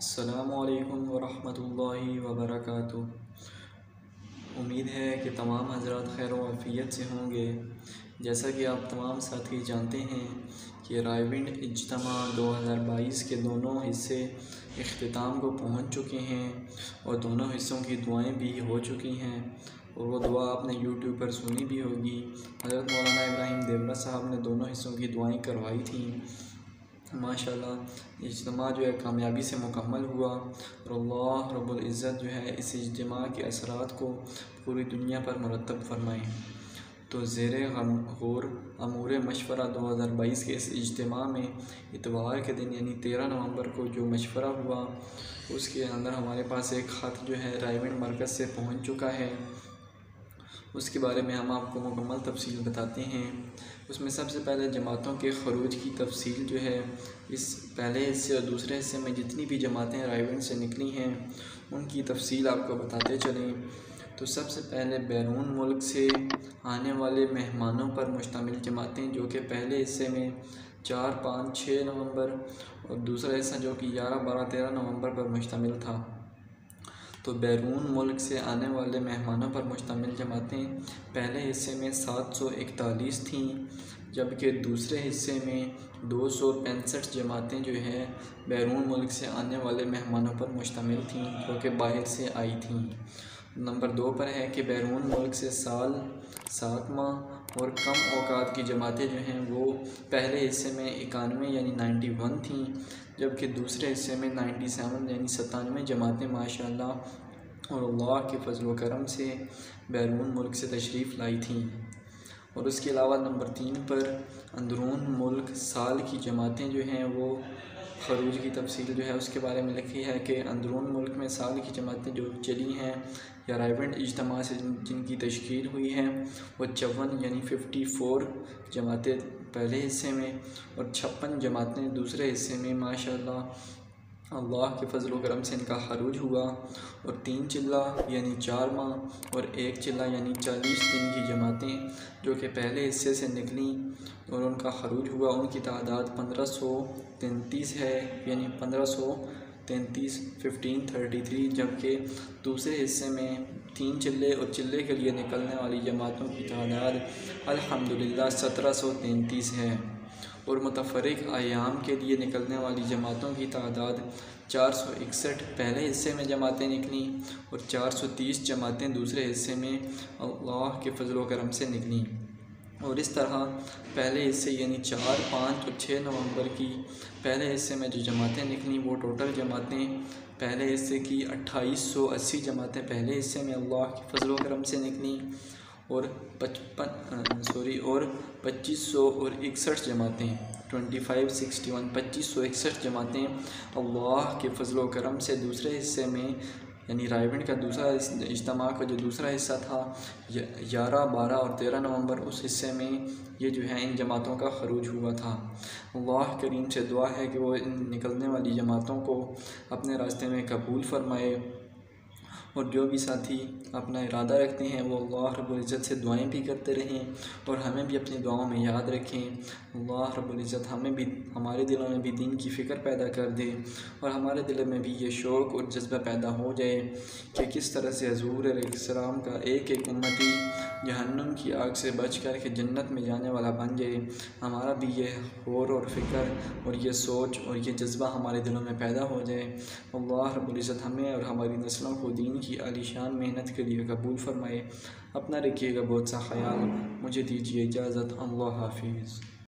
अस्सलामुअलैकुम वरहमतुल्लाहि वबरकातुहू। उम्मीद है कि तमाम हज़रात खैर व आफ़ियत से होंगे। जैसा कि आप तमाम साथी जानते हैं कि रायविंड इज्तिमा 2022 के दोनों हिस्से इख्तिताम को पहुंच चुके हैं और दोनों हिस्सों की दुआएं भी हो चुकी हैं और वो दुआ आपने यूट्यूब पर सुनी भी होगी। हज़रत मौलाना इब्राहिम देवरा साहब ने दोनों हिस्सों की दुआएं करवाई थी। माशाल्लाह इज्तिमा जो है कामयाबी से मुकम्मल हुआ और अल्लाह रब्बुल इज़्ज़त जो है इस इज्तिमा के असरात को पूरी दुनिया पर मुरतब फरमाएँ। तो ज़ेरे गौर अमूर मशवरा 2022 के इस इज्तिमा में इतवार के दिन यानी 13 नवंबर को जो मशवरा हुआ उसके अंदर हमारे पास एक ख़त जो है रायविंड मरकज़ से पहुंच चुका है। उसके बारे में हम आपको मुकम्मल तफसील बताते हैं। उसमें सबसे पहले जमातों के ख़रूज की तफसील जो है इस पहले हिस्से और दूसरे हिस्से में जितनी भी जमातें रायविंड से निकली हैं उनकी तफसील आपको बताते चलें। तो सबसे पहले बैरून मुल्क से आने वाले मेहमानों पर मुश्तमिल जमातें जो कि पहले हिस्से में 4, 5, 6 नवंबर और दूसरा हिस्सा जो कि 11, 12, 13 नवंबर पर मुश्तमिल था। तो बैरून मुल्क से आने वाले मेहमानों पर मुश्तमिल जमातें पहले हिस्से में 741 थीं, जबकि दूसरे हिस्से में 265 जमातें जो हैं बैरून मुल्क से आने वाले मेहमानों पर मुश्तमिल थीं जो कि बाहर से आई थीं। नंबर 2 पर है कि बैरून मुल्क से साल, 7 माह और कम औकात की जमातें जो हैं वो पहले हिस्से में 91 यानी 91 थीं, जबकि दूसरे हिस्से में 97 यानी 97 जमातें माशाअल्लाह और अल्लाह के फजल व करम से बैरून मुल्क से तशरीफ़ लाई थीं। और उसके अलावा नंबर 3 पर अंदरून मुल्क साल की जमातें जो हैं वो ख़रूज की तफसील जो है उसके बारे में लिखी है कि अंदरून मुल्क में साल की जमातें जो चली हैं या रायविंड इज्तिमा से जिनकी तश्कील हुई हैं वो 54 यानी 54 जमातें पहले हिस्से में और 56 जमातें दूसरे हिस्से में माशाअल्लाह अल्लाह के फजल व करम से इनका खरूज हुआ। और 3 चिल्ला यानी 4 माह और 1 चिल्ला यानी 40 दिन की जमातें जो कि पहले हिस्से से निकली और उनका खरूज हुआ उनकी तादाद 1533 है, यानी 1533 1533, जबकि दूसरे हिस्से में 3 चिल्ले और चिल्ले के लिए निकलने वाली जमातों की तादाद अल्हम्दुलिल्लाह 1733 है और मुतफ़र्रिक़ अयाम के लिए निकलने वाली जमातों की तादाद 461 पहले हिस्से में जमातें निकलीं और 430 जमातें दूसरे हिस्से में अल्लाह के फजल व करम से निकलीं। और इस तरह पहले हिस्से यानी 4, 5 और 6 नवंबर की पहले हिस्से में जो जमातें निकलीं वो टोटल जमातें पहले हिस्से की 2880 जमातें पहले हिस्से में अल्लाह के फजल व करम से निकलीं और 2561 जमातें 2561 जमातें अल्लाह के फजल व करम से दूसरे हिस्से में यानी रायविंड का दूसरा इज्तिमा का जो दूसरा हिस्सा था 11, 12 और 13 नवंबर उस हिस्से में ये जो है इन जमातों का खरूज हुआ था। अल्लाह करीम से दुआ है कि वो इन निकलने वाली जमातों को अपने रास्ते में कबूल फरमाए और जो भी साथी अपना इरादा रखते हैं वो अल्लाह रब्बुल इज़्ज़त से दुआएं भी करते रहें और हमें भी अपनी दुआओं में याद रखें। अल्लाह रब्बुल इज़्ज़त हमें भी हमारे दिलों में भी दीन की फ़िक्र पैदा कर दे और हमारे दिल में भी ये शौक़ और जज्बा पैदा हो जाए कि किस तरह से हज़ूर अलैहिस्सलाम का एक एक उम्मती जहन्नुम की आग से बच कर के जन्नत में जाने वाला बन जाए। हमारा भी ये गौर और फ़िक्र और ये सोच और ये जज्बा हमारे दिलों में पैदा हो जाए। अल्लाह रब्बुल इज़्ज़त हमें और हमारी नस्लों को दीन की आलीशान मेहनत के लिए कबूल फरमाए। अपना रखिएगा बहुत सा ख्याल। मुझे दीजिए इजाज़त। अल्लाह हाफ़िज़।